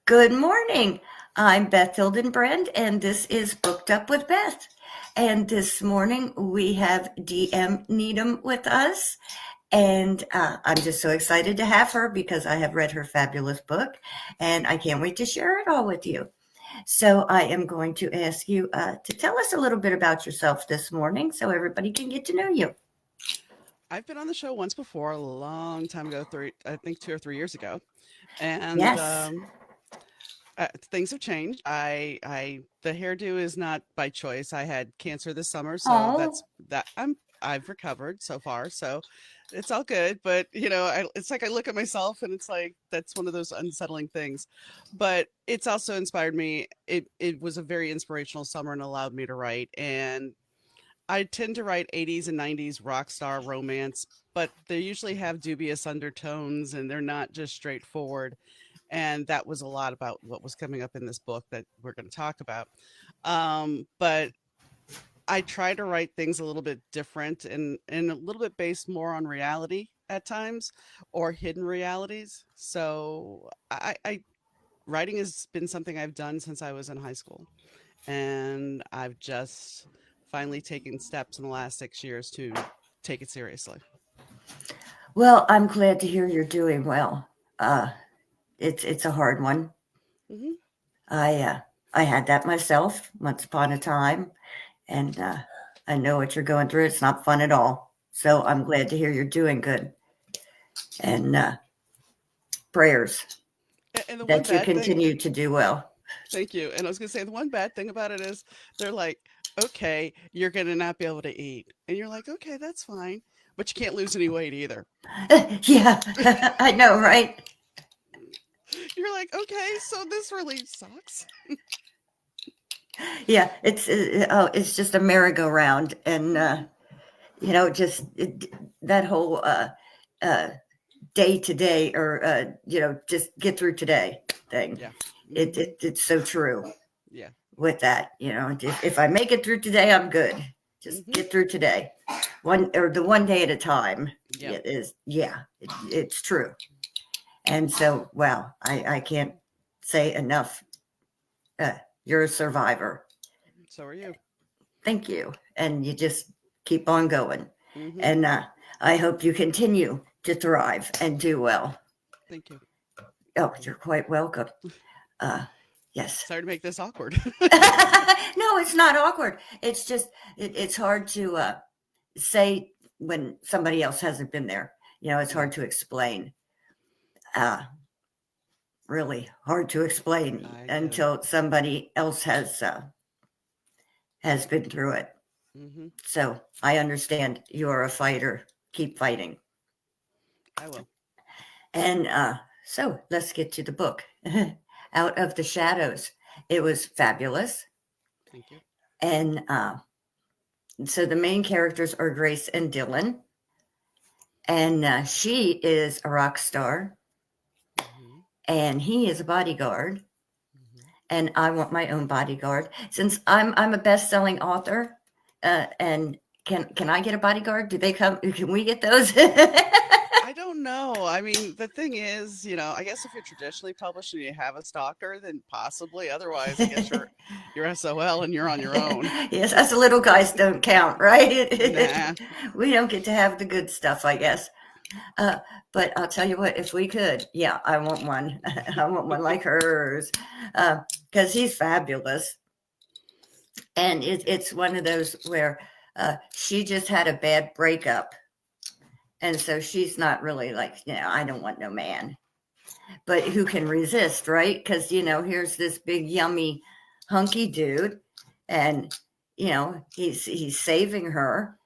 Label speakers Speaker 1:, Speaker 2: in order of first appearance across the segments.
Speaker 1: Good morning. I'm Beth Hildenbrand, and this is Booked Up with Beth. And this morning we have DM Needom with us. And I'm just so excited to have her because I have read her fabulous book and I can't wait to share it all with you. So I am going to ask you to tell us a little bit about yourself this morning so everybody can get to know you.
Speaker 2: I've been on the show once before, a long time ago, I think 2 or 3 years ago, and
Speaker 1: Yes.
Speaker 2: things have changed. The hairdo is not by choice. I had cancer this summer, so
Speaker 1: Oh,
Speaker 2: I've recovered so far, so it's all good. But it's like I look at myself, and it's like that's one of those unsettling things. But it's also inspired me. It was a very inspirational summer and allowed me to write, and I tend to write 80s and 90s rock star romance, but they usually have dubious undertones and they're not just straightforward. And that was a lot about what was coming up in this book that we're going to talk about. But I try to write things a little bit different and a little bit based more on reality at times or hidden realities. So writing has been something I've done since I was in high school. And I've just finally taken steps in the last 6 years to take it seriously.
Speaker 1: well, I'm glad to hear you're doing well. Uh, it's a hard one.
Speaker 2: Hmm.
Speaker 1: I uh, I had that myself once upon a time, and I know what you're going through. It's not fun at all. So I'm glad to hear you're doing good, and prayers
Speaker 2: And the one
Speaker 1: that you
Speaker 2: bad thing,
Speaker 1: continue to do well.
Speaker 2: thank you. And I was going to say, the one bad thing about it is they're like, okay, you're going to not be able to eat. And you're like, okay, that's fine. But you can't lose any weight either.
Speaker 1: Yeah, I know, right?
Speaker 2: You're like, okay, so this really sucks.
Speaker 1: Yeah, it's just a merry-go-round, and just that whole uh, day to day, or just get through today thing.
Speaker 2: Yeah.
Speaker 1: It,
Speaker 2: Hmm.
Speaker 1: it it's so true
Speaker 2: Yeah.
Speaker 1: with that. If I make it through today, I'm good. Just
Speaker 2: Hmm.
Speaker 1: get through today, the one day at a time.
Speaker 2: Yep.
Speaker 1: It is, yeah, it's true. And so, wow, I can't say enough. Uh, you're a survivor.
Speaker 2: So are you.
Speaker 1: Thank you, and you just keep on going.
Speaker 2: Hmm.
Speaker 1: And I hope you continue to thrive and do well.
Speaker 2: Thank you.
Speaker 1: Oh, you're quite welcome. Uh, yes.
Speaker 2: Sorry to make this awkward.
Speaker 1: No, it's not awkward. It's just it's hard to say when somebody else hasn't been there. It's
Speaker 2: Yeah,
Speaker 1: hard to explain. Uh, really hard to explain
Speaker 2: I get it.
Speaker 1: until somebody else has been through it.
Speaker 2: Hmm.
Speaker 1: So I understand you are a fighter. Keep fighting.
Speaker 2: I will.
Speaker 1: And so let's get to the book. Out of the Shadows. It was fabulous.
Speaker 2: Thank you.
Speaker 1: And so the main characters are Grace and Dylan. And she is a rock star,
Speaker 2: Hmm.
Speaker 1: and he is a bodyguard.
Speaker 2: Hmm.
Speaker 1: And I want my own bodyguard since I'm a best-selling author. And can I get a bodyguard? Do they come? Can we get those?
Speaker 2: I don't know. I mean, the thing is, I guess if you're traditionally published and you have a stalker, then possibly. Otherwise, I guess you're SOL and you're on your own.
Speaker 1: Yes, us little guys don't count, right?
Speaker 2: Nah.
Speaker 1: We don't get to have the good stuff, I guess. Uh, but I'll tell you what, if we could, yeah, I want one. I want one like hers, because he's fabulous. And it's one of those where she just had a bad breakup. And so she's not really like, I don't want no man. But who can resist, right? Because, here's this big, yummy, hunky dude. And, he's saving her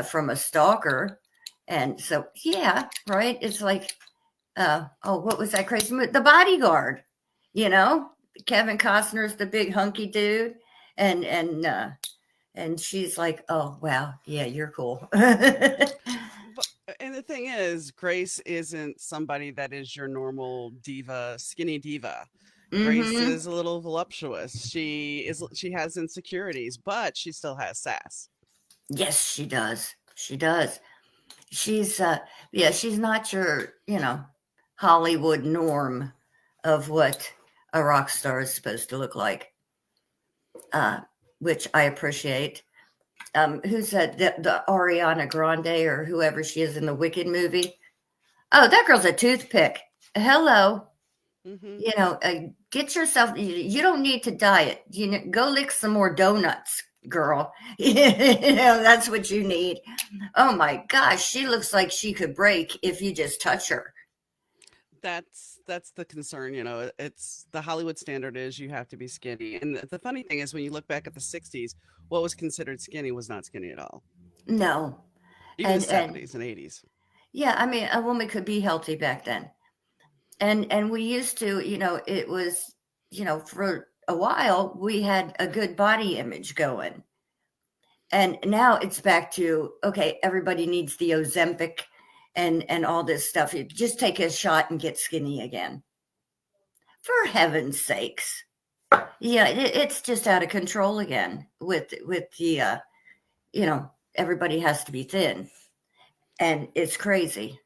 Speaker 1: from a stalker. And so, yeah, right? It's like, what was that crazy movie? The Bodyguard, you know? Kevin Costner's the big hunky dude. And she's like, oh, wow, yeah, you're cool.
Speaker 2: But, and the thing is, Grace isn't somebody that is your normal diva, skinny diva. Grace
Speaker 1: Mm-hmm.
Speaker 2: is a little voluptuous. She has insecurities, but she still has sass.
Speaker 1: Yes, she does. She does. She's she's not your, Hollywood norm of what a rock star is supposed to look like, uh, which I appreciate. Who's that? The Ariana Grande or whoever she is in the Wicked movie. Oh, that girl's a toothpick. Hello.
Speaker 2: Hmm.
Speaker 1: Get yourself, you don't need to diet. Go lick some more donuts, girl. That's what you need. Oh my gosh, she looks like she could break if you just touch her.
Speaker 2: That's the concern, it's the Hollywood standard is you have to be skinny. And the funny thing is when you look back at the 60s, what was considered skinny was not skinny at all.
Speaker 1: No.
Speaker 2: Even the
Speaker 1: And
Speaker 2: 70s and 80s.
Speaker 1: yeah, I mean, a woman could be healthy back then. And we used to, it was, for a while we had a good body image going. And now it's back to, okay, everybody needs the Ozempic and all this stuff. You just take a shot and get skinny again. For heaven's sakes. Yeah, it's just out of control again with the everybody has to be thin, and it's crazy.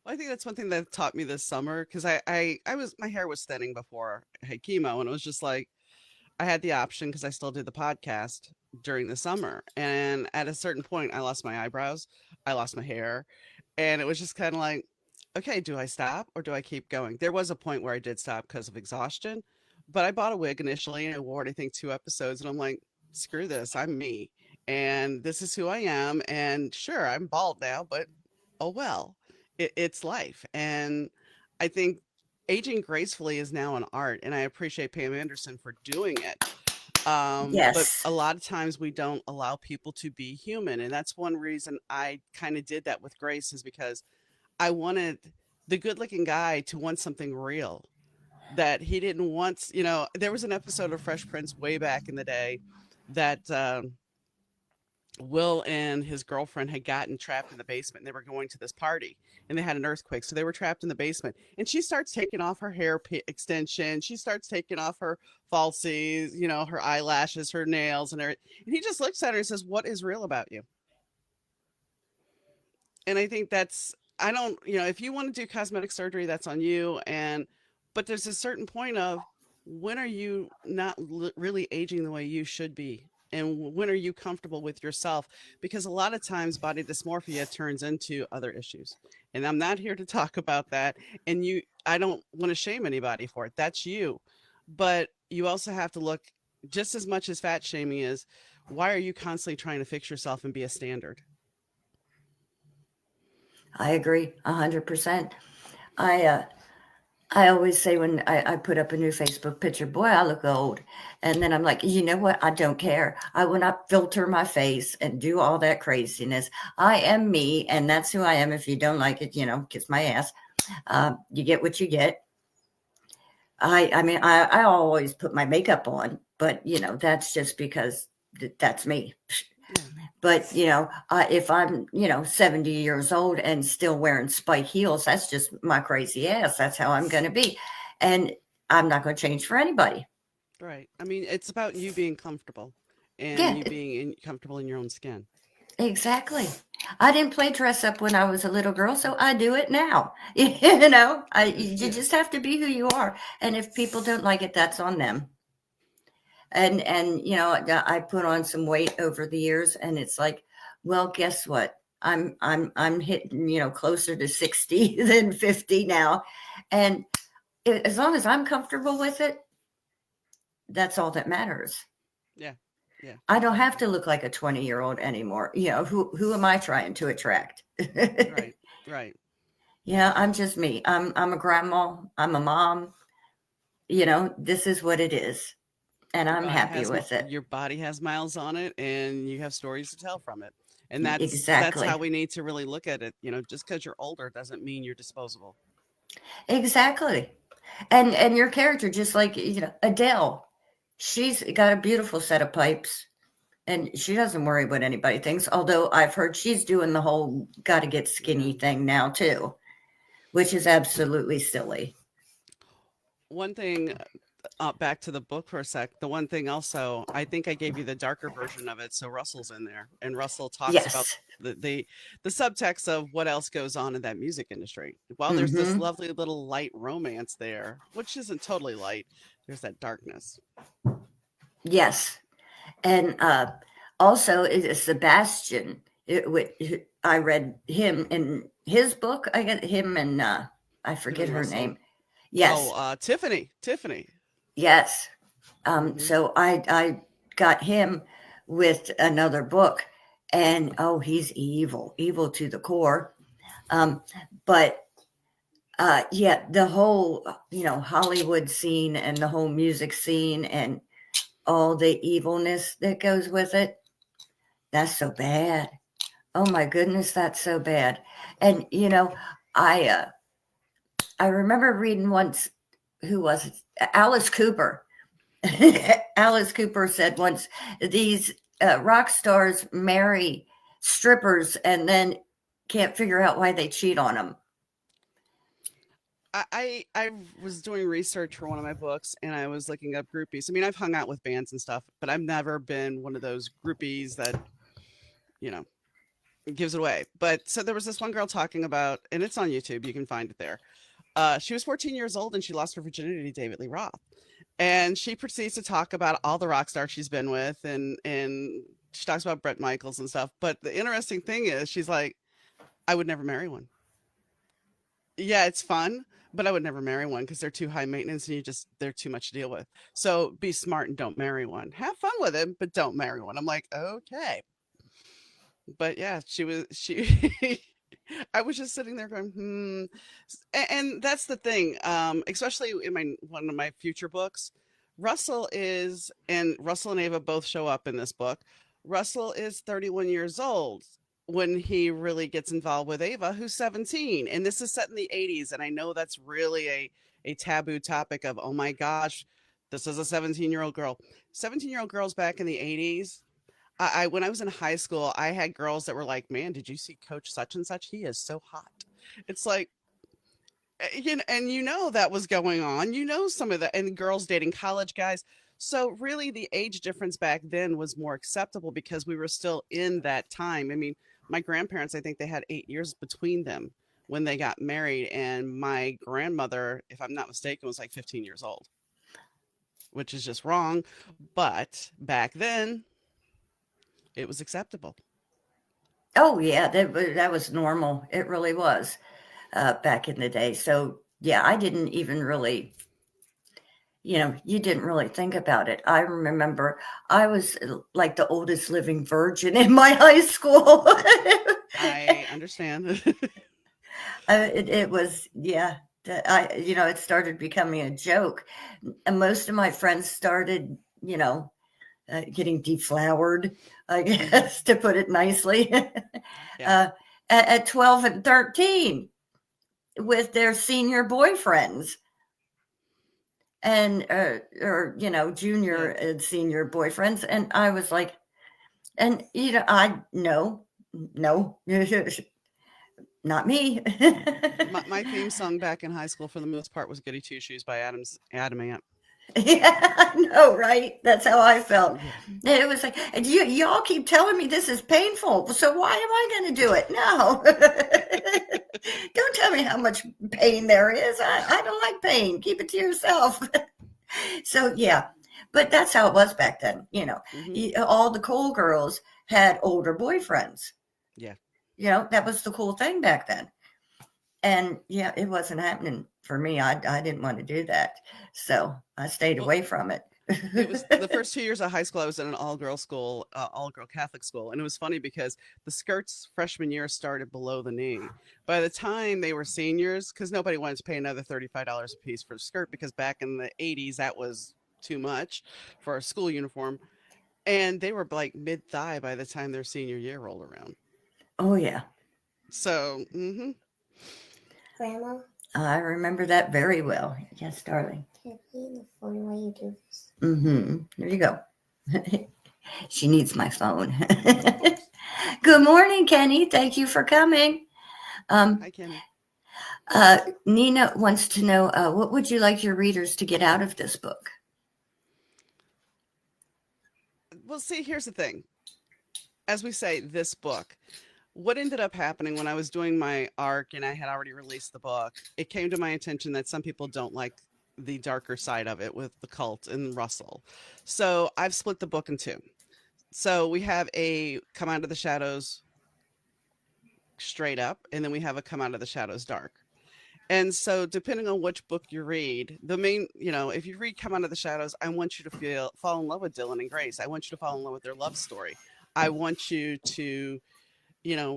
Speaker 2: Well, I think that's one thing that taught me this summer because I was my hair was thinning before I had chemo, and it was just like I had the option because I still did the podcast during the summer. And at a certain point, I lost my eyebrows, I lost my hair, and it was just kind of like, okay, do I stop or do I keep going? There was a point where I did stop because of exhaustion, but I bought a wig initially and I wore it, I think, 2 episodes, and I'm like, screw this, I'm me. And this is who I am. And sure, I'm bald now, but oh well, it's life. And I think aging gracefully is now an art, and I appreciate Pam Anderson for doing it. But
Speaker 1: Yes,
Speaker 2: a lot of times we don't allow people to be human, and that's one reason I kind of did that with Grace is because I wanted the good-looking guy to want something real that he didn't want. There was an episode of Fresh Prince way back in the day that Will and his girlfriend had gotten trapped in the basement and they were going to this party and they had an earthquake. So they were trapped in the basement. And she starts taking off her hair extension. She starts taking off her falsies, her eyelashes, her nails, and everything. And he just looks at her and says, "What is real about you?" And I think I don't, if you want to do cosmetic surgery, that's on you. But there's a certain point of when are you not really aging the way you should be? And when are you comfortable with yourself? Because a lot of times body dysmorphia turns into other issues. And I'm not here to talk about that. I don't want to shame anybody for it. That's you. But you also have to look just as much as fat shaming is. Why are you constantly trying to fix yourself and be a standard?
Speaker 1: I agree 100%. I uh, I always say when I put up a new Facebook picture, boy, I look old. And then I'm like, you know what? I don't care. I will not filter my face and do all that craziness. I am me, and that's who I am. If you don't like it, kiss my ass. You get what you get. I mean, I always put my makeup on, but that's just because that's me.
Speaker 2: Yeah.
Speaker 1: But if I'm 70 years old and still wearing spike heels, that's just my crazy ass. That's how I'm going to be, and I'm not going to change for anybody.
Speaker 2: Right. I mean, it's about you being comfortable and
Speaker 1: Yeah,
Speaker 2: you being comfortable in your own skin.
Speaker 1: exactly. I didn't play dress up when I was a little girl, so I do it now. You
Speaker 2: Yeah.
Speaker 1: just have to be who you are, and if people don't like it, that's on them. And I put on some weight over the years, and it's like, well, guess what? I'm hitting closer to 60 than 50 now, and as long as I'm comfortable with it, that's all that matters.
Speaker 2: Yeah. Yeah.
Speaker 1: I don't have
Speaker 2: Exactly.
Speaker 1: to look like a 20-year-old anymore. Who am I trying to attract?
Speaker 2: Right. Right.
Speaker 1: Yeah, I'm just me. I'm a grandma. I'm a mom. This is what it is, and I'm happy with it.
Speaker 2: Your body has miles on it and you have stories to tell from it. And that's how
Speaker 1: Exactly.
Speaker 2: we need to really look at it. Just because you're older doesn't mean you're disposable.
Speaker 1: Exactly. And your character, just like Adele, she's got a beautiful set of pipes, and she doesn't worry what anybody thinks. Although I've heard she's doing the whole got to get
Speaker 2: Yeah.
Speaker 1: skinny thing now too, which is absolutely silly.
Speaker 2: One thing back to the book for a sec. The one thing also, I think I gave you the darker version of it, so Russell's in there, and Russell talks about
Speaker 1: Yes.
Speaker 2: the subtext of what else goes on in that music industry. While there's this
Speaker 1: Mm-hmm.
Speaker 2: lovely little light romance there, which isn't totally light, there's that darkness.
Speaker 1: Yes. And also, Sebastian. I read him in his book. I get him and I
Speaker 2: Him
Speaker 1: forget
Speaker 2: and
Speaker 1: her
Speaker 2: Russell.
Speaker 1: name. Yes,
Speaker 2: Oh, Tiffany, Tiffany.
Speaker 1: yes.
Speaker 2: Hmm.
Speaker 1: So I got him with another book, and oh, he's evil, evil to the core. Um, but yeah, the whole Hollywood scene and the whole music scene and all the evilness that goes with it. That's so bad. Oh my goodness, that's so bad. And I I remember reading once, who was it? Alice Cooper. Alice Cooper said once, these rock stars marry strippers and then can't figure out why they cheat on them.
Speaker 2: I was doing research for one of my books and I was looking up groupies. I mean, I've hung out with bands and stuff, but I've never been one of those groupies that, you know, gives it away. But so there was this one girl talking about, and it's on YouTube, you can find it there. She was 14 years old and she lost her virginity to David Lee Roth. And she proceeds to talk about all the rock stars she's been with and she talks about Bret Michaels and stuff. But the interesting thing is she's like, I would never marry one. Yeah, it's fun, but I would never marry one because they're too high maintenance and they're too much to deal with. So be smart and don't marry one. Have fun with it, but don't marry one. I'm like, okay. But yeah, she I was just sitting there going, hmm. And that's the thing. Especially in my one of my future books, Russell and Ava both show up in this book. Russell is 31 years old when he really gets involved with Ava, who's 17. And this is set in the 80s. And I know that's really a taboo topic of, oh my gosh, this is a 17-year-old girl. 17-year-old girls back in the 80s, when I was in high school, I had girls that were like, "Man, did you see Coach such and such? He is so hot." It's like, and that was going on. Some of the and girls dating college guys. So really, the age difference back then was more acceptable because we were still in that time. I mean, my grandparents, I think they had 8 years between them when they got married, and my grandmother, if I'm not mistaken, was like 15 years old, which is just wrong. But back then, it was acceptable.
Speaker 1: Oh yeah, that was normal. It really was back in the day. So yeah, I didn't even really, you didn't really think about it. I remember I was like the oldest living virgin in my high school.
Speaker 2: I understand.
Speaker 1: It was, yeah. It started becoming a joke. And most of my friends started, getting deflowered, I
Speaker 2: Mhm.
Speaker 1: guess, to put it nicely,
Speaker 2: Yeah.
Speaker 1: uh, at 12 and 13 with their senior boyfriends and, or, junior
Speaker 2: Yeah.
Speaker 1: and senior boyfriends. And I was like, and, I, no, not me.
Speaker 2: My theme song back in high school for the most part was Goody Two Shoes by Adam Ant.
Speaker 1: Yeah, I know, right? That's how I felt.
Speaker 2: Yeah.
Speaker 1: It was like, and y'all keep telling me this is painful, so why am I going to do it? No, don't tell me how much pain there is. I don't like pain. Keep it to yourself. So yeah, but that's how it was back then.
Speaker 2: Hmm.
Speaker 1: All the cool girls had older boyfriends.
Speaker 2: Yeah.
Speaker 1: That was the cool thing back then. And yeah, it wasn't happening for me. I didn't want to do that. So I stayed
Speaker 2: Well,
Speaker 1: away from it.
Speaker 2: it was the first 2 years of high school. I was in an all-girl school, all-girl Catholic school, and it was funny because the skirts freshman year started below the knee. By the time they were seniors, because nobody wanted to pay another $35 a piece for a skirt, because back in the 80s that was too much for a school uniform, and they were like mid-thigh by the time their senior year rolled around.
Speaker 1: Oh, yeah.
Speaker 2: So,
Speaker 1: Grandma? I remember that very well. Yes, darling. Can I be in the phone while you do this? Mm-hmm. There you go. She needs my phone.
Speaker 2: of course.
Speaker 1: Good morning, Kenny. Thank you for coming. Um,
Speaker 2: Hi, Kenny.
Speaker 1: Nina wants to know what would you like your readers to get out of this book?
Speaker 2: Well, see, here's the thing. As we say, this book, what ended up happening when I was doing my arc and I had already released the book, it came to my attention that some people don't like the darker side of it with the cult and Russell. So I've split the book in two. So we have a Come Out of the Shadows straight up, and then we have a Come Out of the Shadows dark. And so, depending on which book you read, the main, if you read Come Out of the Shadows, I want you to fall in love with Dylan and Grace. I want you to fall in love with their love story. I want you to,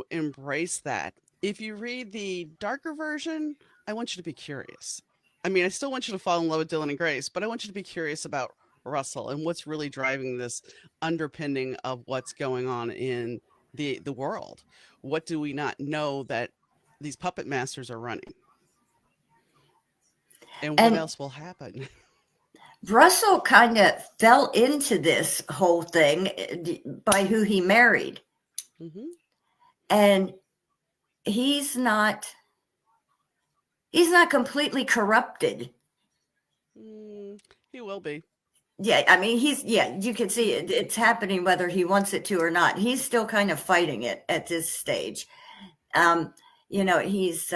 Speaker 2: embrace that. If you read the darker version, I want you to be curious. I mean, I still want you to fall in love with Dylan and Grace, but I want you to be curious about Russell and what's really driving this underpinning of what's going on in the world. What do we not know that these puppet masters are running? And what
Speaker 1: And
Speaker 2: else will happen?
Speaker 1: Russell kind of fell into this whole thing by who he married.
Speaker 2: Hmm.
Speaker 1: And he's not he's not completely corrupted.
Speaker 2: He will be.
Speaker 1: Yeah, I mean, you can see it's happening whether he wants it to or not. He's still kind of fighting it at this stage. Um, he's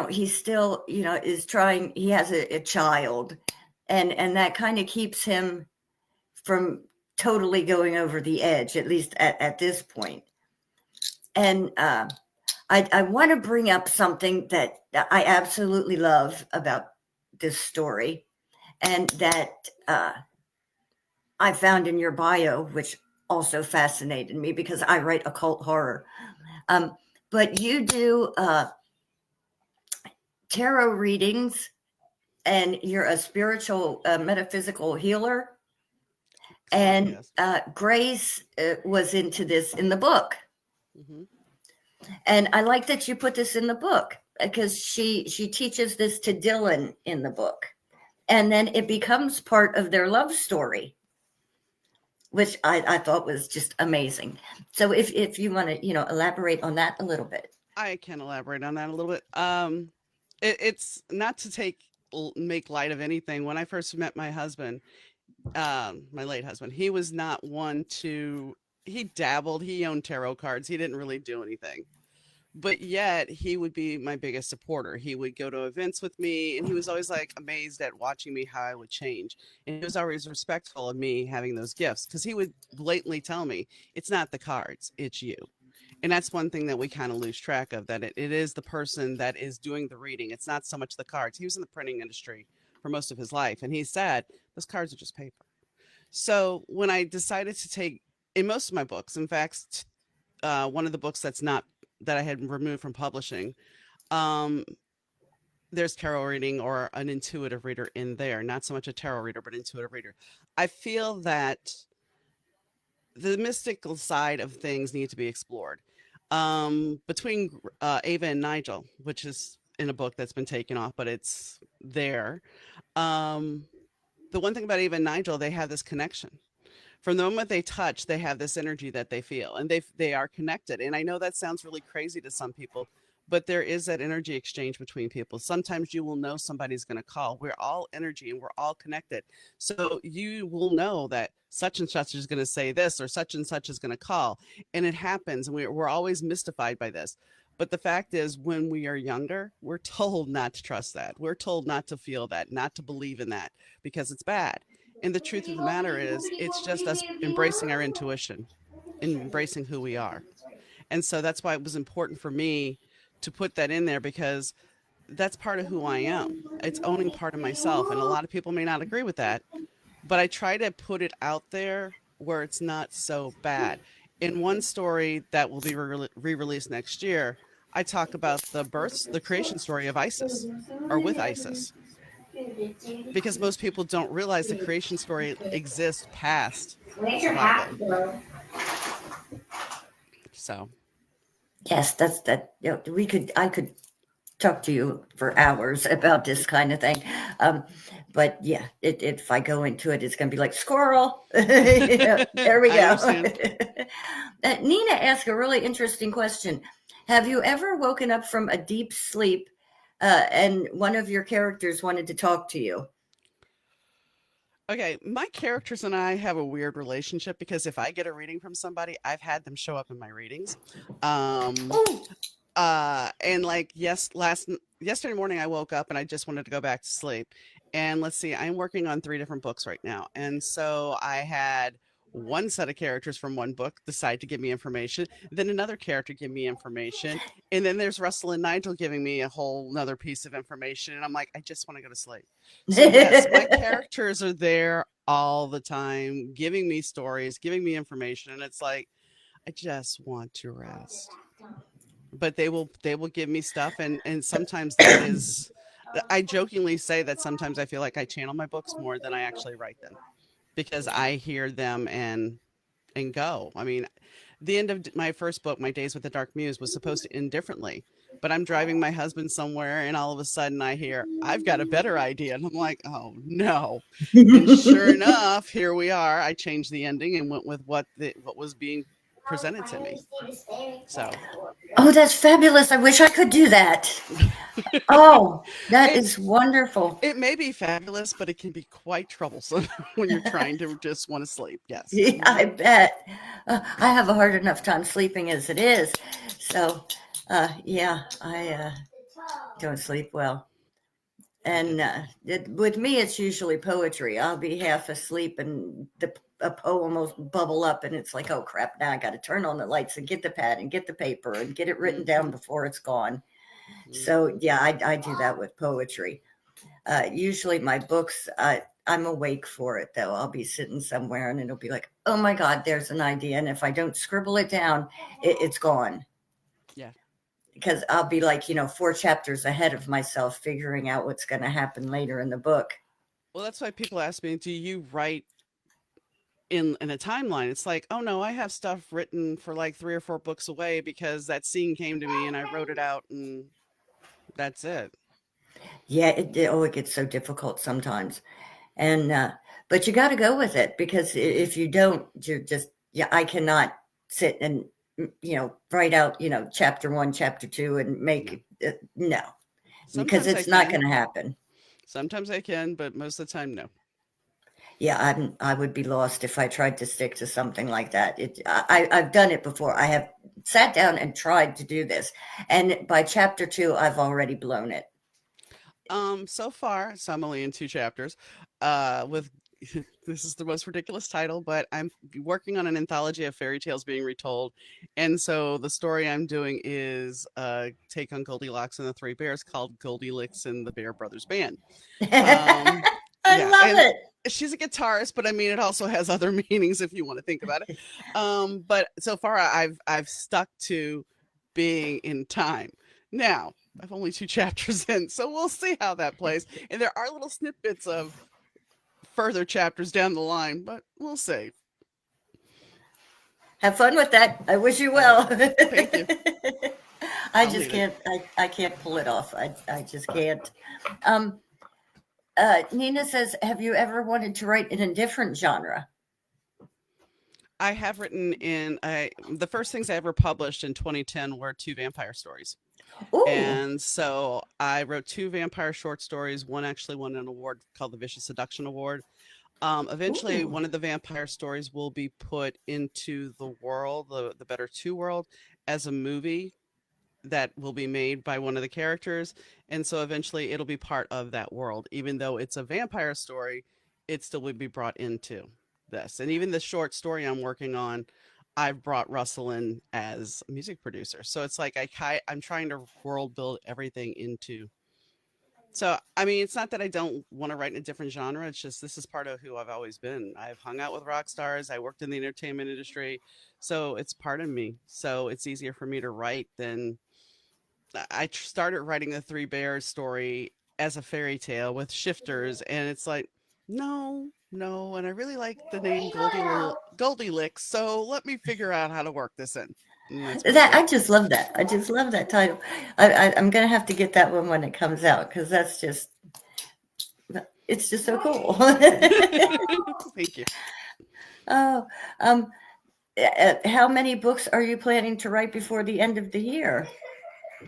Speaker 1: he's still, is trying. He has a child, and that kind of keeps him from totally going over the edge, at least at this point. And I want to bring up something that I absolutely love about this story, and that I found in your bio, which also fascinated me because I write occult horror. Um, but you do tarot readings, and you're a spiritual, metaphysical healer.
Speaker 2: Sort of,
Speaker 1: And
Speaker 2: yes.
Speaker 1: Grace was into this in the book.
Speaker 2: Hmm.
Speaker 1: And I like that you put this in the book because she teaches this to Dylan in the book. And then it becomes part of their love story, which I thought was just amazing. So if you want to, elaborate on that a little bit.
Speaker 2: I can elaborate on that a little bit. It's not to make light of anything. When I first met my husband, my late husband, he was not one to. He dabbled. He owned tarot cards. He didn't really do anything. But yet he would be my biggest supporter. He would go to events with me, and he was always like amazed at watching me how I would change. And he was always respectful of me having those gifts because he would blatantly tell me it's not the cards, it's you. And that's one thing that we kind of lose track of, that it is the person that is doing the reading. It's not so much the cards. He was in the printing industry for most of his life, and he said those cards are just paper. So when I decided to take in most of my books, in fact, one of the books that I had removed from publishing, um, there's tarot reading or an intuitive reader in there, not so much a tarot reader, but intuitive reader. I feel that the mystical side of things need to be explored. Between Ava and Nigel, which is in a book that's been taken off, but it's there. Um, the one thing about Ava and Nigel, they have this connection. From the moment they touch, they have this energy that they feel, and they are connected. And I know that sounds really crazy to some people, but there is that energy exchange between people. Sometimes you will know somebody's going to call. We're all energy and we're all connected. So you will know that such and such is going to say this or such and such is going to call. And it happens. And we're always mystified by this. But the fact is, when we are younger, we're told not to trust that. We're told not to feel that, not to believe in that because it's bad. And the truth of the matter is, it's just us embracing our intuition, embracing who we are. And so that's why it was important for me to put that in there because that's part of who I am. It's owning part of myself. And a lot of people may not agree with that, but I try to put it out there where it's not so bad. In one story that will be re released next year, I talk about the creation story of Isis or with Isis, because most people don't realize the creation story exists past
Speaker 1: Where's
Speaker 2: the
Speaker 1: your
Speaker 2: Bible.
Speaker 1: hat, girl?
Speaker 2: So,
Speaker 1: Yes, that's that. I could talk to you for hours about this kind of thing. Um, but yeah, if I go into it, it's going to be like squirrel. There we
Speaker 2: I
Speaker 1: go.
Speaker 2: understand.
Speaker 1: Nina asked a really interesting question. Have you ever woken up from a deep sleep and one of your characters wanted to talk to you?
Speaker 2: Okay, my characters and I have a weird relationship because if I get a reading from somebody, I've had them show up in my readings. Um,
Speaker 1: Oh,
Speaker 2: and like yesterday morning I woke up and I just wanted to go back to sleep. And let's see, I'm working on three different books right now. And so I had one set of characters from one book decide to give me information, then another character give me information, and then there's Russell and Nigel giving me a whole another piece of information. And I'm like, I just want to go to sleep. So yes, my characters are there all the time, giving me stories, giving me information, and it's like I just want to rest. But they will give me stuff, and sometimes that is I jokingly say that sometimes I feel like I channel my books more than I actually write them because I hear them and go. I mean, the end of my first book, My Days with the Dark Muse, was supposed to end differently. But I'm driving my husband somewhere, and all of a sudden I hear, I've got a better idea. And I'm like, oh no. And sure enough, here we are. I changed the ending and went with what was being presented to me. So
Speaker 1: oh, that's fabulous. I wish I could do that. Oh, that
Speaker 2: it
Speaker 1: is wonderful.
Speaker 2: it may be fabulous, but it can be quite troublesome when you're trying to just want to sleep. Yes.
Speaker 1: Yeah, I bet. I have a hard enough time sleeping as it is. So, yeah, I don't sleep well.
Speaker 2: Yeah.
Speaker 1: And with me, it's usually poetry. I'll be half asleep and a poem will bubble up, and it's like, oh crap, now I got to turn on the lights and get the pad and get the paper and get it written down
Speaker 2: Hmm.
Speaker 1: before it's gone. So,
Speaker 2: Hmm.
Speaker 1: yeah, I do that with poetry. Usually, my books, I'm awake for it though. I'll be sitting somewhere and it'll be like, oh my God, there's an idea. And if I don't scribble it down, it's gone
Speaker 2: Yeah.
Speaker 1: because I'll be like, 4 chapters ahead of myself, figuring out what's going to happen later in the book.
Speaker 2: Well, that's why people ask me, do you write in a timeline? It's like, oh no, I have stuff written for like 3 or 4 books away because that scene came to me and I wrote it out and that's it.
Speaker 1: Yeah, oh, it gets so difficult sometimes. And, but you got to go with it because if you don't, you're just, yeah, I cannot sit and, write out, chapter one, chapter two, and
Speaker 2: No.
Speaker 1: make, no, because
Speaker 2: Sometimes I
Speaker 1: it's not
Speaker 2: can.
Speaker 1: going to happen.
Speaker 2: Sometimes I can, but most of the time no.
Speaker 1: Yeah, I would be lost if I tried to stick to something like that. I've done it before. I have sat down and tried to do this, and by chapter two, I've already blown it.
Speaker 2: So far, so I'm only in 2 chapters. With this is the most ridiculous title, but I'm working on an anthology of fairy tales being retold, and so the story I'm doing is take on Goldilocks and the Three Bears called Goldilocks and the Bear Brothers Band. Um,
Speaker 1: I
Speaker 2: yeah,
Speaker 1: love
Speaker 2: and
Speaker 1: it.
Speaker 2: she's a guitarist, but I mean, it also has other meanings if you want to think about it. But so far, I've stuck to being in time. Now, I've only 2 chapters in, so we'll see how that plays. And there are little snippets of further chapters down the line, but we'll see.
Speaker 1: Have fun with that. I wish you
Speaker 2: Uh,
Speaker 1: well.
Speaker 2: Thank you.
Speaker 1: I
Speaker 2: I'll
Speaker 1: just
Speaker 2: need it.
Speaker 1: can't. I can't pull it off. I just can't. Um, Nina says, "Have you ever wanted to write in a different genre?"
Speaker 2: I have written in the first things I ever published in 2010 were two vampire stories.
Speaker 1: Ooh,
Speaker 2: And so I wrote two vampire short stories. One actually won an award called the Vicious Seduction Award. Eventually,
Speaker 1: ooh.
Speaker 2: one of the vampire stories will be put into the world, the Better Two world, as a movie that will be made by one of the characters. And so eventually it'll be part of that world. Even though it's a vampire story, it still would be brought into this. And even the short story I'm working on, I've brought Russell in as a music producer. So it's like I'm trying to world build everything into. So I mean, it's not that I don't want to write in a different genre. It's just this is part of who I've always been. I've hung out with rock stars. I worked in the entertainment industry, so it's part of me. So it's easier for me to write than started writing the Three Bears story as a fairy tale with shifters, and it's like, no, no, and I really like the name Goldilocks, so let me figure out how to work this in, and that's what I
Speaker 1: That
Speaker 2: did.
Speaker 1: I just love that. I just love that title. I'm gonna have to get that one when it comes out because that's just it's just so cool.
Speaker 2: Thank you.
Speaker 1: Oh, um, how many books are you planning to write before the end of the year?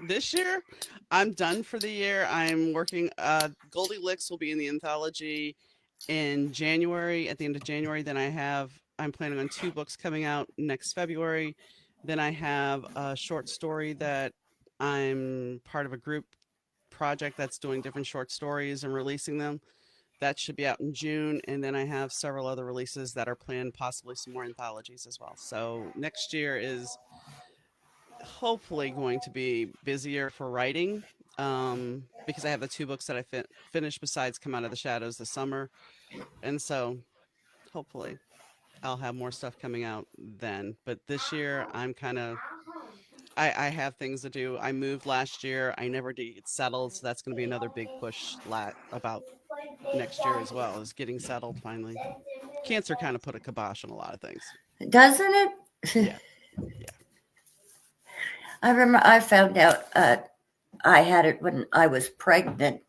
Speaker 2: This year, I'm done for the year. I'm working. Goldilocks will be in the anthology, in January, at the end of January, I'm planning on two books coming out next February. Then I have a short story that I'm part of a group project that's doing different short stories and releasing them. That should be out in June. And then I have several other releases that are planned, possibly some more anthologies as well. So next year is hopefully going to be busier for writing, because I have the two books that I finished besides Come Out of the Shadows this summer. And so hopefully I'll have more stuff coming out then. But this year I'm kind of I have things to do. I moved last year. I never did get settled, so that's going to be another big push about next year as well, is getting settled finally. Cancer kind of put a kibosh on a lot of things.
Speaker 1: Doesn't it?
Speaker 2: Yeah, yeah.
Speaker 1: I remember I found out I had it when I was pregnant.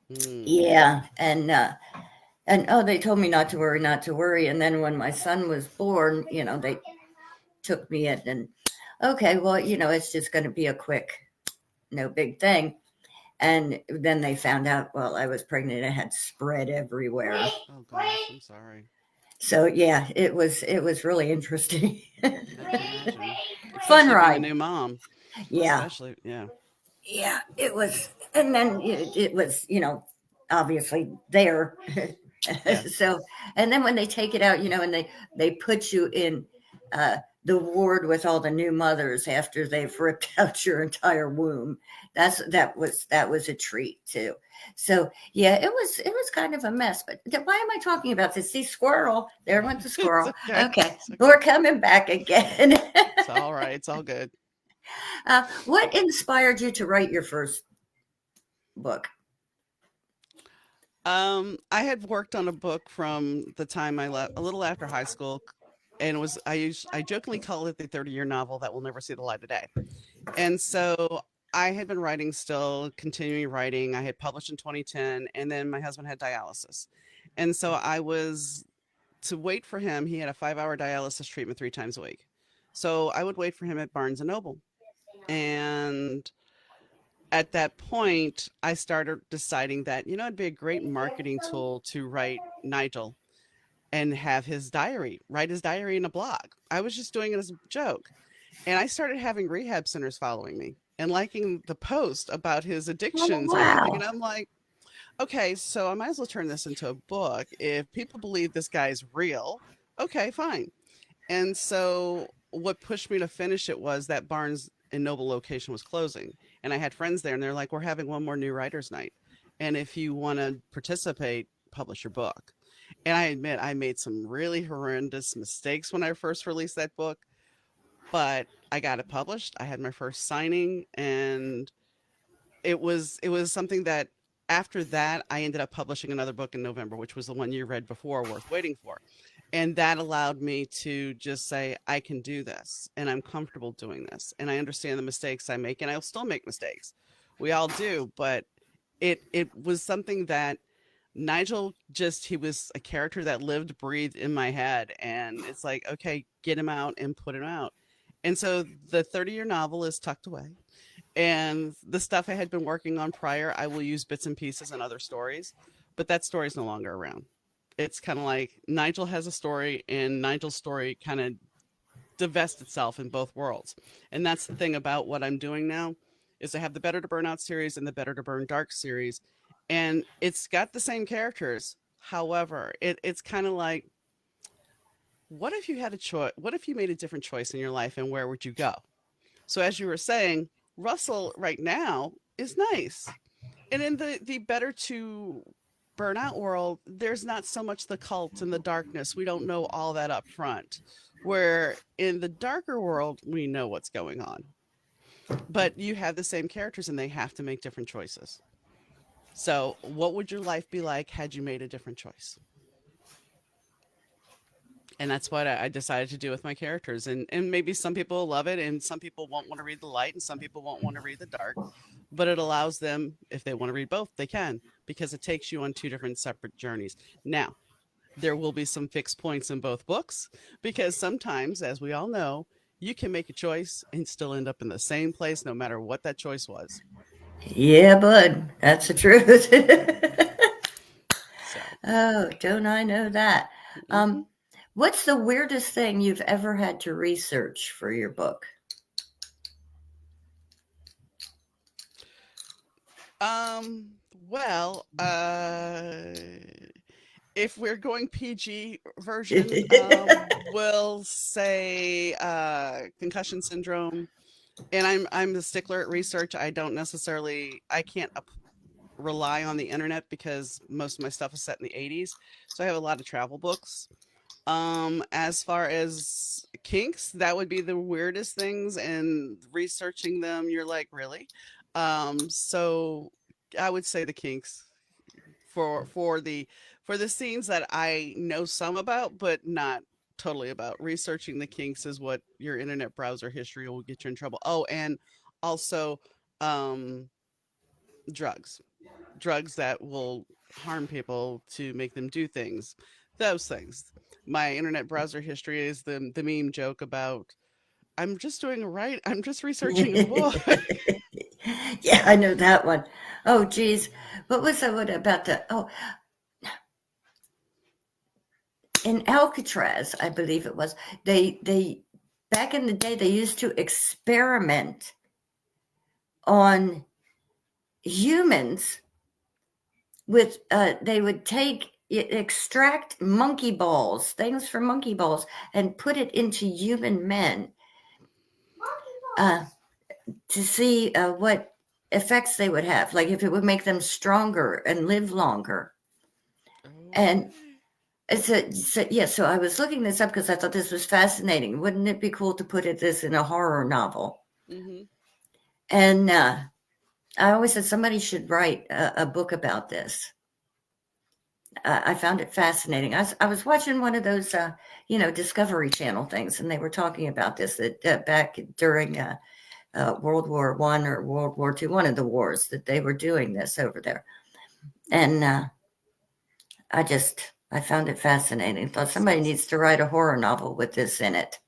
Speaker 2: Mm.
Speaker 1: Yeah, and oh, they told me not to worry, not to worry. And then when my son was born, they took me in and okay, well, it's just going to be a quick, no big thing. And then they found out, well, I was pregnant. It had spread everywhere.
Speaker 2: Oh gosh, I'm sorry.
Speaker 1: So yeah, it was really interesting.
Speaker 2: I can imagine,
Speaker 1: Fun
Speaker 2: especially being a
Speaker 1: ride.
Speaker 2: new mom.
Speaker 1: Yeah,
Speaker 2: Especially, yeah,
Speaker 1: yeah, it was. And then it was, obviously there.
Speaker 2: yeah.
Speaker 1: So, and then when they take it out, and they put you in the ward with all the new mothers after they've ripped out your entire womb. That was a treat too. So yeah, it was kind of a mess. But why am I talking about this? See, squirrel. There went the
Speaker 2: It's
Speaker 1: squirrel.
Speaker 2: okay.
Speaker 1: Okay,
Speaker 2: It's okay.
Speaker 1: we're coming back again.
Speaker 2: It's all right. It's all good.
Speaker 1: What inspired you to write your first book?
Speaker 2: I had worked on a book from the time I left, a little after high school, and I jokingly call it the 30-year novel that will never see the light of day. And so I had been writing, still continuing writing. I had published in 2010, and then my husband had dialysis. And so I was to wait for him. He had a 5-hour dialysis treatment 3 times a week. So I would wait for him at Barnes and Noble. And at that point, I started deciding that, it'd be a great marketing tool to write Nigel and write his diary in a blog. I was just doing it as a joke. And I started having rehab centers following me and liking the post about his
Speaker 1: Oh,
Speaker 2: addictions and everything.
Speaker 1: wow.
Speaker 2: And I'm like, okay, so I might as well turn this into a book. If people believe this guy's real, okay, fine. And so what pushed me to finish it was that Barnes and Noble location was closing. And I had friends there and they're like, we're having one more new writers night. And if you want to participate, publish your book. And I admit I made some really horrendous mistakes when I first released that book, but I got it published. I had my first signing, and it was something that after that I ended up publishing another book in November, which was the one you read before, Worth Waiting For. And that allowed me to just say, I can do this and I'm comfortable doing this. And I understand the mistakes I make, and I'll still make mistakes. We all do, but it was something that Nigel, just he was a character that lived, breathed in my head. And it's like, okay, get him out and put him out. And so the 30-year novel is tucked away. And the stuff I had been working on prior, I will use bits and pieces in other stories, but that story is no longer around. It's kind of like Nigel has a story, and Nigel's story kind of divests itself in both worlds. And that's the thing about what I'm doing now, is I have the Better to Burn Out series and the Better to Burn Dark series, and it's got the same characters. However, it's kind of like, what if you had a choice? What if you made a different choice in your life, and where would you go? So as you were saying, Russell right now is nice. And in the Better to Burn Out world, there's not so much the cult and the darkness. We don't know all that up front. Where in the darker world, we know what's going on. But you have the same characters and they have to make different choices. So, what would your life be like had you made a different choice? And that's what I decided to do with my characters. And maybe some people love it, and some people won't want to read the light, and some people won't want to read the dark. But it allows them, if they want to read both, they can, because it takes you on two different separate journeys. Now, there will be some fixed points in both books, because sometimes, as we all know, you can make a choice and still end up in the same place no matter what that choice was.
Speaker 1: Yeah, bud, that's the truth.
Speaker 2: So.
Speaker 1: Oh, don't I know that?
Speaker 2: Hmm.
Speaker 1: Um, what's the weirdest thing you've ever had to research for your book?
Speaker 2: Um, well, if we're going PG version, we'll say concussion syndrome. And I'm a stickler at research. I don't necessarily I can't rely on the internet because most of my stuff is set in the 80s. So I have a lot of travel books. As far as kinks, that would be the weirdest things, and researching them, you're like, really? So I would say the kinks for the scenes that I know some about, but not totally about. Researching the kinks is what your internet browser history will get you in trouble. Oh, and also um drugs. Drugs that will harm people to make them do things. Those things. My internet browser history is the meme joke about I'm just doing right. I'm just researching a book.
Speaker 1: Yeah, I know that one. Oh, geez. What was that one about the, oh, in Alcatraz, I believe it was, back in the day, they used to experiment on humans with, they would extract monkey balls, things from monkey balls, and put it into human men, uh, to see what effects they would have, like if it would make them stronger and live longer. And
Speaker 2: Okay.
Speaker 1: so I was looking this up because I thought this was fascinating. Wouldn't it be cool to put this in a horror novel?
Speaker 2: Mhm.
Speaker 1: And I always said somebody should write a book about this. I found it fascinating. I was watching one of those, Discovery Channel things, and they were talking about this that back during World War One or World War Two, one of the wars that they were doing this over there. And I found it fascinating. Thought somebody
Speaker 2: Sounds
Speaker 1: needs to write a horror novel with this in it.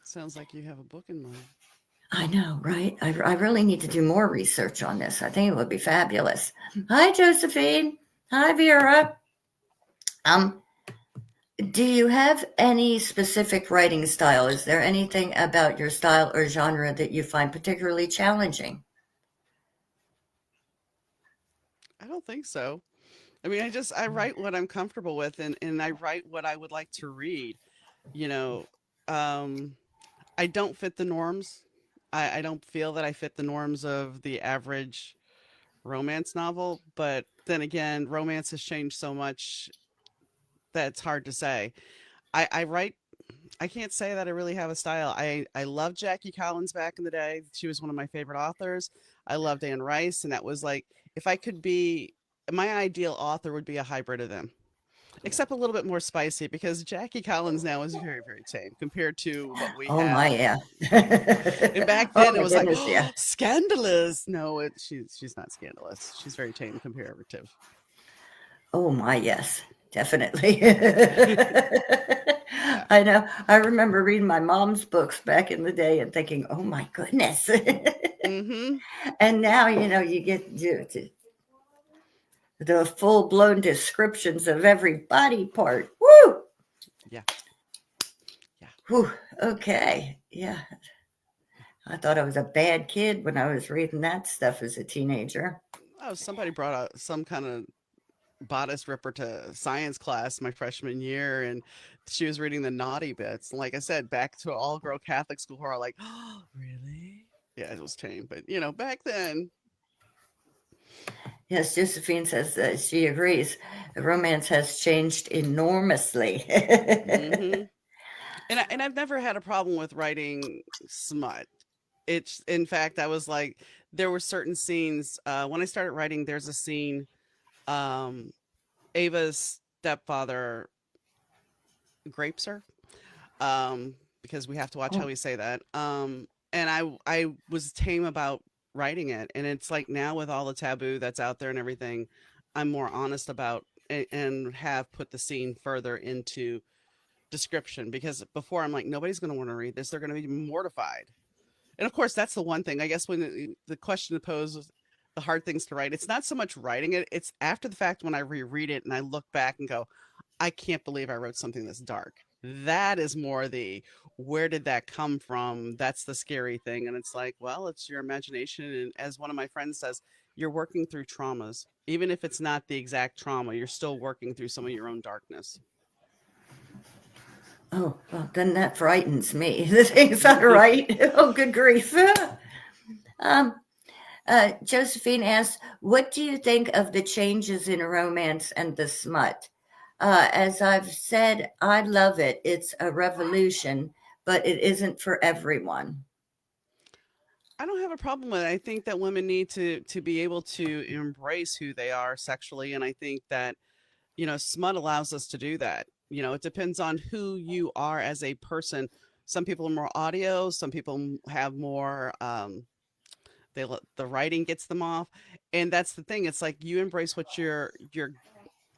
Speaker 2: sounds like you have a book in mind.
Speaker 1: I know, right? I really need to do more research on this. I think it would be fabulous. Hi, Josephine. Hi, Vera. Um, do you have any specific writing style? Is there anything about your style or genre that you find particularly challenging?
Speaker 2: I don't think so. I mean, I write what I'm comfortable with, and I write what I would like to read. You know, um I don't fit the norms. I don't feel that I fit the norms of the average romance novel, but then again, romance has changed so much that it's hard to say. I write I can't say that I really have a style. I loved Jackie Collins back in the day. She was one of my favorite authors. I loved Anne Rice, and that was like if I could be my ideal author would be a hybrid of them. Except a little bit more spicy because Jackie Collins now is very, very tame compared to what we
Speaker 1: Oh my,
Speaker 2: have.
Speaker 1: yeah.
Speaker 2: And back
Speaker 1: Oh
Speaker 2: then it
Speaker 1: my
Speaker 2: was like,
Speaker 1: goodness, yeah.
Speaker 2: oh, scandalous. No, she's not scandalous. She's very tame comparative.
Speaker 1: Oh my, yes, definitely.
Speaker 2: Yeah.
Speaker 1: I know. I remember reading my mom's books back in the day and thinking, "Oh my goodness."
Speaker 2: Mm-hmm.
Speaker 1: And now, you get to the full-blown descriptions of every body part. Woo!
Speaker 2: Yeah. Yeah.
Speaker 1: Whew. Okay. Yeah. I thought I was a bad kid when I was reading that stuff as a teenager.
Speaker 2: Oh, somebody brought out some kind of bodice ripper to science class my freshman year, and she was reading the naughty bits. And like I said, back to all girl Catholic school, who are like, oh, really? Yeah, it was tame, but back then.
Speaker 1: Yes, Josephine says that she agrees. The romance has changed enormously.
Speaker 2: Mm-hmm. And I've never had a problem with writing smut. It's in fact, I was like, there were certain scenes when I started writing. There's a scene, um, Ava's stepfather grapes her, because we have to watch how
Speaker 1: Oh,
Speaker 2: we say that. And I was tame about writing it, and it's like now with all the taboo that's out there and everything, I'm more honest about and have put the scene further into description because before I'm like nobody's going to want to read this, they're going to be mortified. And of course, that's the one thing. I guess when the question posed the hard things to write. It's not so much writing it, it's after the fact when I reread it and I look back and go, I can't believe I wrote something this dark. That is more the where did that come from? That's the scary thing. And it's like, well, it's your imagination. And as one of my friends says, you're working through traumas. Even if it's not the exact trauma, you're still working through some of your own darkness.
Speaker 1: Oh, well, then that frightens me. The thing's not right. Oh, good grief. Um, Josephine asks, what do you think of the changes in romance and the smut? As I've said, I love it. It's a revolution, but it isn't for everyone.
Speaker 2: I don't have a problem with it. I think that women need to be able to embrace who they are sexually, and I think that smut allows us to do that. It depends on who you are as a person. Some people are more audio. Some people have more. The writing gets them off, and that's the thing. It's like you embrace what your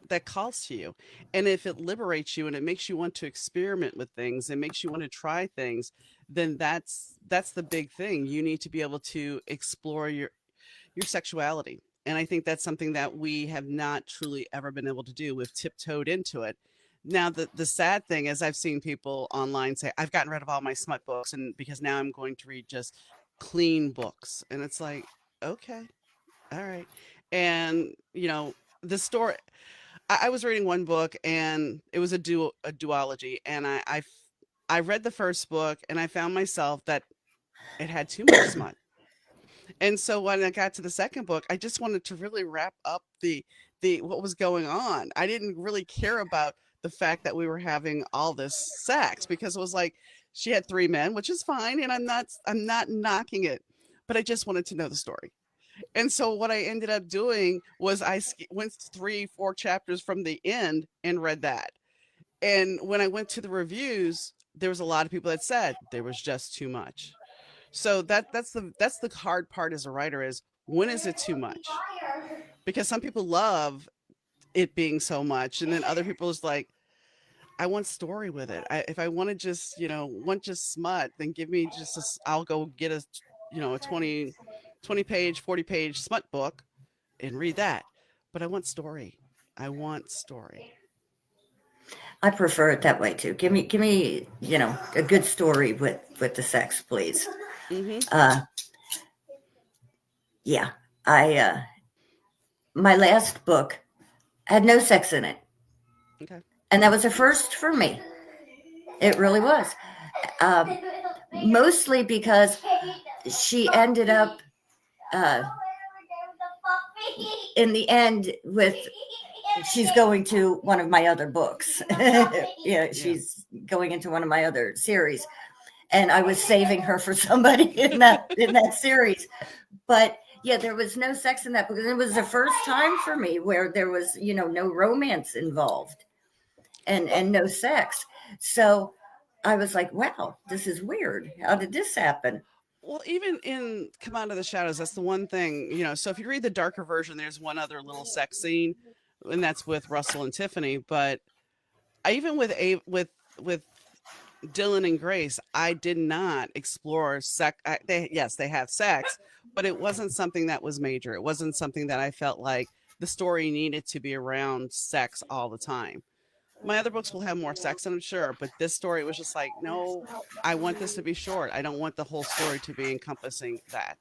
Speaker 2: that calls to you. And if it liberates you and it makes you want to experiment with things, it makes you want to try things, then that's the big thing. You need to be able to explore your sexuality. And I think that's something that we have not truly ever been able to do. We've tiptoed into it. Now the sad thing is I've seen people online say, I've gotten rid of all my smut books and because now I'm going to read just clean books. And it's like, okay, all right. And the story I was reading one book and it was a duology, and I read the first book and I found myself that it had too much smut. And so when I got to the second book, I just wanted to really wrap up the what was going on. I didn't really care about the fact that we were having all this sex because it was like she had three men, which is fine, and I'm not knocking it, but I just wanted to know the story. And so what I ended up doing was went 3, 4 chapters from the end and read that. And when I went to the reviews, there was a lot of people that said there was just too much. So that's the hard part as a writer is when is it too much? Because some people love it being so much, and then other people is like, I want story with it. If I want to just want just smut, then give me just I'll go get a 20 page, 40-page smut book and read that. But I want story. I want story.
Speaker 1: I prefer it that way too. Give me, a good story with the sex, please.
Speaker 2: Mhm.
Speaker 1: Uh, yeah, I my last book had no sex in it,
Speaker 2: Okay.
Speaker 1: and that was a first for me. It really was. Um, Mostly because she ended up uh, in the end with she's going to one of my other books. Yeah,
Speaker 2: Yeah.
Speaker 1: she's going into one of my other series, and I was saving her for somebody in that series. But yeah, there was no sex in that book. It was the first time for me where there was no romance involved
Speaker 2: Well,
Speaker 1: and no sex. So I was like, wow, this is weird. How did this happen?
Speaker 2: well, even in Come Out of the Shadows, that's the one thing. So if you read the darker version, there's one other little sex scene, and that's with Russell and Tiffany. But even with Dylan and Grace, I did not explore sex. Yes, they have sex, but it wasn't something that was major. It wasn't something that I felt like the story needed to be around sex all the time. My other books will have more sex in them, sure, but this story was just like, no, I want this to be short. I don't want the whole story to be encompassing that.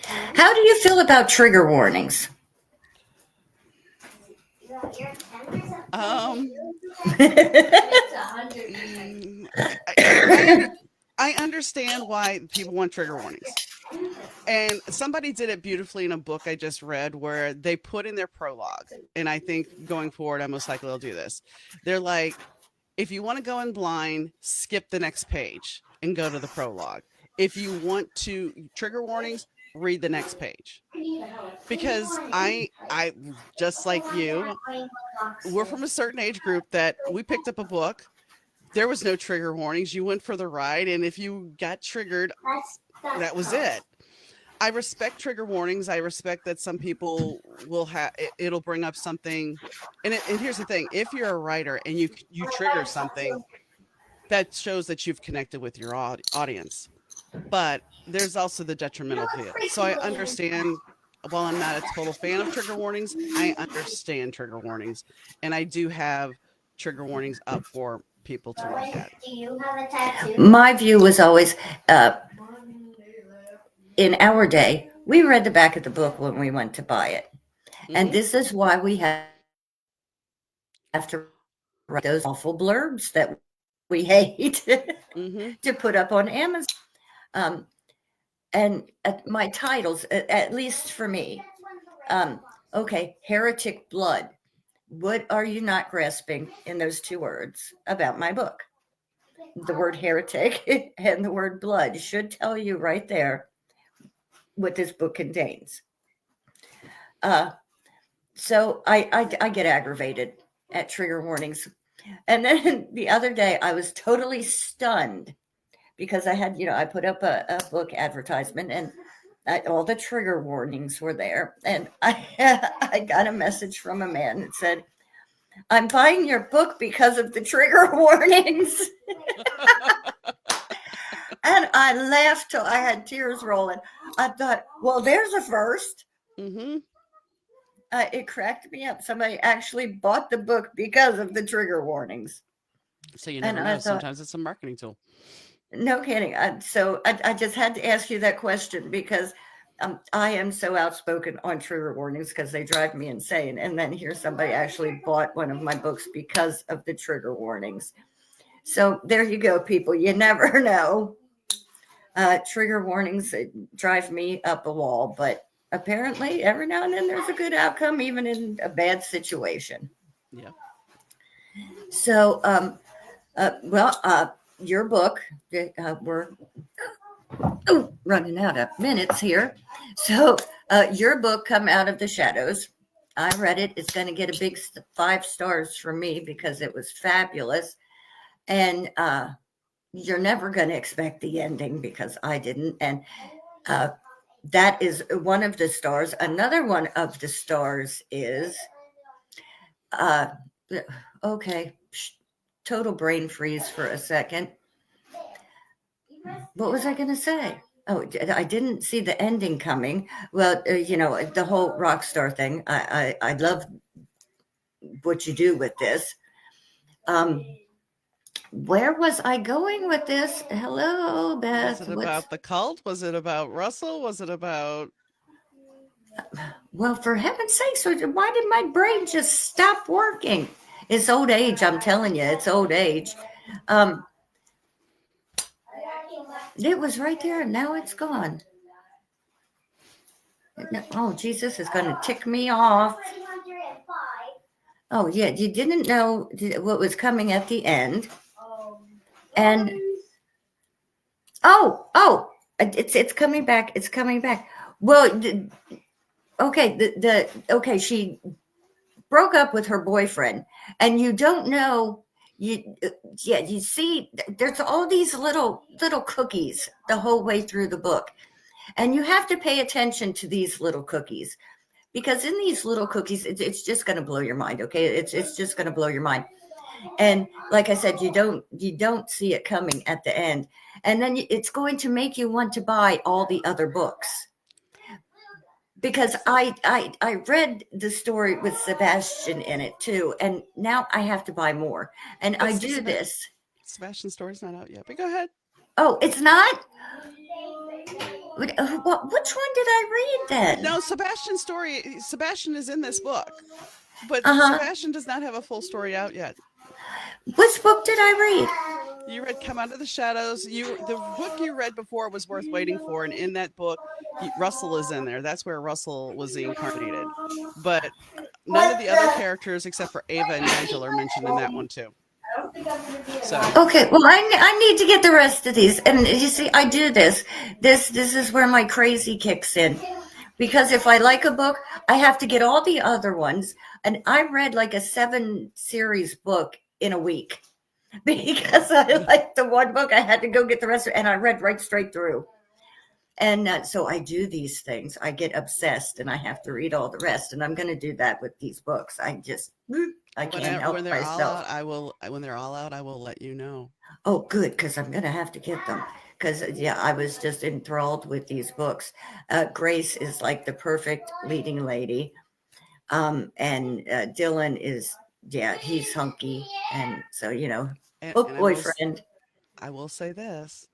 Speaker 1: How do you feel about trigger warnings?
Speaker 2: Um, I I understand why people want trigger warnings. And somebody did it beautifully in a book I just read where they put in their prologue. And I think going forward, I most likely will do this. They're like, if you want to go in blind, skip the next page and go to the prologue. If you want to trigger warnings, read the next page. Because I just like you, we're from a certain age group that we picked up a book. There was no trigger warnings. You went for the ride, and if you got triggered, that was it. I respect trigger warnings. I respect that some people will have it'll bring up something. And here's the thing: if you're a writer and you trigger something, that shows that you've connected with your audience. But there's also the detrimental feel. So I understand. while I'm not a total fan of trigger warnings, I understand trigger warnings, and I do have trigger warnings up for people to look at.
Speaker 1: My view was always uh, in our day, we read the back of the book when we went to buy it. And
Speaker 2: Mhm.
Speaker 1: this is why we have to write those awful blurbs that we hate to put up
Speaker 2: Mhm.
Speaker 1: on Amazon. Um, and my titles, at least for me, um, okay, heretic blood. What are you not grasping in those two words about my book? The word heretic and the word blood should tell you right there what this book contains. Uh, so I get aggravated at trigger warnings. And then the other day, I was totally stunned because I had, I put up a book advertisement and all the trigger warnings were there. And I got a message from a man that said, I'm buying your book because of the trigger warnings. And I laughed till I had tears rolling. I thought, well, there's a first.
Speaker 2: Mhm.
Speaker 1: It cracked me up. Somebody actually bought the book because of the trigger warnings.
Speaker 2: So you
Speaker 1: And
Speaker 2: never
Speaker 1: I
Speaker 2: know.
Speaker 1: thought,
Speaker 2: Sometimes it's a marketing tool.
Speaker 1: no kidding. So I just had to ask you that question because I am so outspoken on trigger warnings because they drive me insane. And then here somebody actually bought one of my books because of the trigger warnings. So there you go, people. You never know. Trigger warnings drive me up a wall, but apparently every now and then there's a good outcome, even in a bad situation.
Speaker 2: Yeah.
Speaker 1: So, well, your book, we're running out of minutes here. So, your book, Come Out of the Shadows, I read it. It's going to get a big 5 stars from me because it was fabulous. And you're never going to expect the ending because I didn't. And uh, that is one of the stars. Another one of the stars is uh, okay, total brain freeze for a second. What was I going to say? Oh, I didn't see the ending coming. Well, the whole rock star thing. I love what you do with this. Um, where was I going with this? Hello,
Speaker 2: Was
Speaker 1: Beth.
Speaker 2: it
Speaker 1: What's
Speaker 2: about the cult? Was it about Russell? Was it about
Speaker 1: well, for heaven's sake? So why did my brain just stop working? It's old age. I'm telling you, it's old age. Um, it was right there, and now it's gone. Oh, Jesus is going to tick me off. Oh, yeah, you didn't know what was coming at the end. And it's coming back. It's coming back. Well, okay, okay, she broke up with her boyfriend, and you don't know. You Yeah, you see, there's all these little cookies the whole way through the book, and you have to pay attention to these little cookies because in these little cookies, it's just going to blow your mind. Okay, it's just going to blow your mind. And like I said, you don't see it coming at the end, and then it's going to make you want to buy all the other books because I read the story with Sebastian in it too, and now I have to buy more. And
Speaker 2: but
Speaker 1: I do this.
Speaker 2: Sebastian's story's not out yet. But go ahead.
Speaker 1: Oh, it's not. Which one did I read then?
Speaker 2: No, Sebastian's story. Sebastian is in this book, but
Speaker 1: Uh huh.
Speaker 2: Sebastian does not have a full story out yet.
Speaker 1: Which book did I
Speaker 2: You read "Come Out of the Shadows." The book you read before was worth waiting for, and in that book, Russell is in there. That's where Russell was incarnated. But none of the other characters, except for Ava and Nigel, are mentioned in that one too. So
Speaker 1: Okay, well, I need to get the rest of these, and you see, I do this. This is where my crazy kicks in, because if I like a book, I have to get all the other ones, and I read like a 7 series book in a week because I liked the one book. I had to go get the rest, and I read right straight through. And so I do these things. I get obsessed, and I have to read all the rest. And I'm going to do that with these books. I can't
Speaker 2: when
Speaker 1: help
Speaker 2: they're all
Speaker 1: myself.
Speaker 2: out, I will. When they're all out, I will let you know.
Speaker 1: Oh, good, because I'm going to have to get them. because yeah, I was just enthralled with these books. Grace is like the perfect leading lady, and Dylan is, yeah, he's hunky, and so
Speaker 2: And
Speaker 1: book boyfriend.
Speaker 2: I will say this,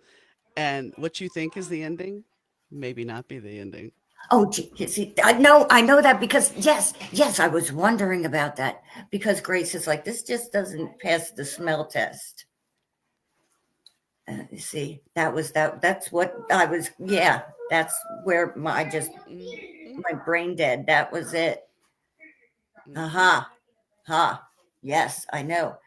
Speaker 2: and what you think is the ending, maybe not be the ending.
Speaker 1: Oh, you see, I know that because yes, I was wondering about that because Grace is like, this just doesn't pass the smell test. You see, that's what I was. Yeah, that's where my just
Speaker 2: Hmm.
Speaker 1: my brain dead. That was it.
Speaker 2: Hmm.
Speaker 1: Aha, ha. Yes, I know.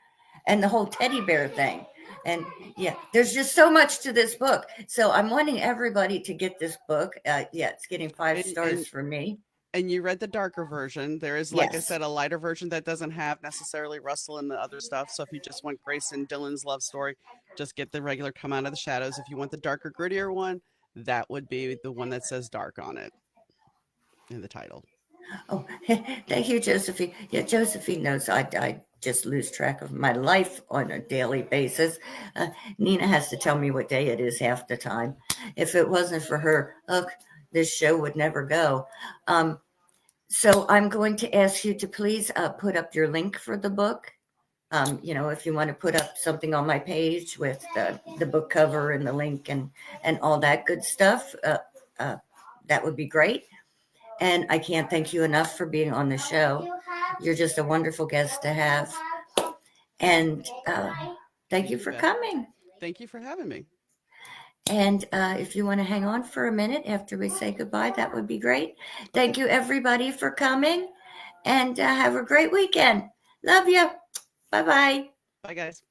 Speaker 1: And the whole teddy bear thing. And yeah, there's just so much to this book. So I'm wanting everybody to get this book. Yeah, it's getting five
Speaker 2: And
Speaker 1: stars
Speaker 2: and
Speaker 1: for me.
Speaker 2: and you read the darker version. There is, like I
Speaker 1: Yes.
Speaker 2: said, a lighter version that doesn't have necessarily Russell and the other stuff. So if you just want Grace and Dylan's love story, just get the regular Come Out of the Shadows. If you want the darker, grittier one, that would be the one that says dark on it in the title.
Speaker 1: Oh, thank you, Josephine. Yeah, Josephine knows I just lose track of my life on a daily basis. Uh, Nina has to tell me what day it is half the time. If it wasn't for her, look, this show would never go. Um, so I'm going to ask you to please put up your link for the book. If you want to put up something on my page with the book cover and the link and all that good stuff, uh, that would be great. And I can't thank you enough for being on the show. You're just a wonderful guest to have. And thank you
Speaker 2: Thank you,
Speaker 1: for
Speaker 2: Beth.
Speaker 1: coming.
Speaker 2: Thank you for having me.
Speaker 1: And if you want to hang on for a minute after we say goodbye, that would be great. Thank you, everybody, for coming. And have a great weekend. Love you. Bye bye.
Speaker 2: Bye, guys.